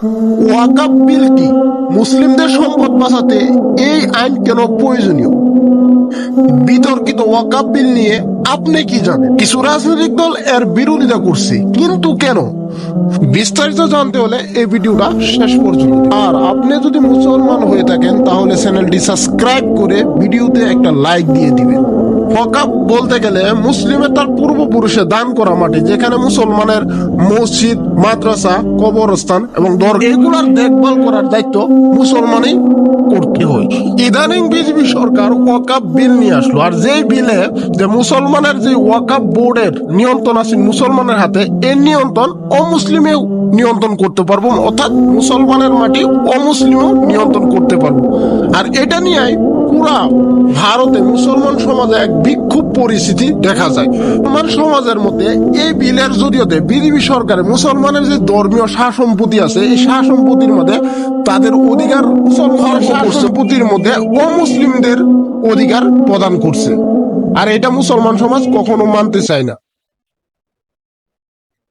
ওয়াকাফ বিল কি? মুসলিমদের সম্পদ বাঁচাতে এই আইন কেন প্রয়োজনীয়? বিতর্কিত ওয়াকাফ বিল নিয়ে আপনি কি জানেন? কিছু রাজনৈতিক দল এর বিরোধিতা করছে, কিন্তু কেন? বিস্তারিত জানতে হলে এই ভিডিওটা শেষ পর্যন্ত। আর আপনি যদি মুসলমান হয়ে থাকেন তাহলে চ্যানেলটি সাবস্ক্রাইব করে ভিডিওতে একটা লাইক দিয়ে দিবেন। ওয়াকাফ বলতে গেলে মুসলিমের তার পূর্বপুরুষে দান করা মাটি, যেখানে মুসলমানের মসজিদ, মাদ্রাসা, কবরস্থান এবং দরগা এগুলার দেখভাল করার দায়িত্ব মুসলমানই করতে হয়। ইদানিং বিজেপি সরকার ওয়াকাফ বিল নিয়ে আসলো, আর যেই বিলে যে মুসলমানের যে ওয়াকাফ বোর্ডের নিয়ন্ত্রণ আছে মুসলমানের হাতে, এই নিয়ন্ত্রণ অমুসলিমেও নিয়ন্ত্রণ করতে পারবো, অর্থাৎ মুসলমানের মাটি অমুসলিমও নিয়ন্ত্রণ করতে পারবো। আর এটা নিয়ে পুরা ভারতে মুসলমান সমাজে এক বিক্ষোভ পরিস্থিতি দেখা যায়। মুসলমান সমাজের মধ্যে এই বিলের জরিয়তে বিজেপি সরকারের মুসলমানের যে ধর্মীয় সম্পত্তি আছে, এই সম্পত্তির মধ্যে তাদের অধিকার সম্পত্তির মধ্যে অমুসলিমদের অধিকার প্রদান করছে। আর এটা মুসলমান সমাজ কখনো মানতে চায় না।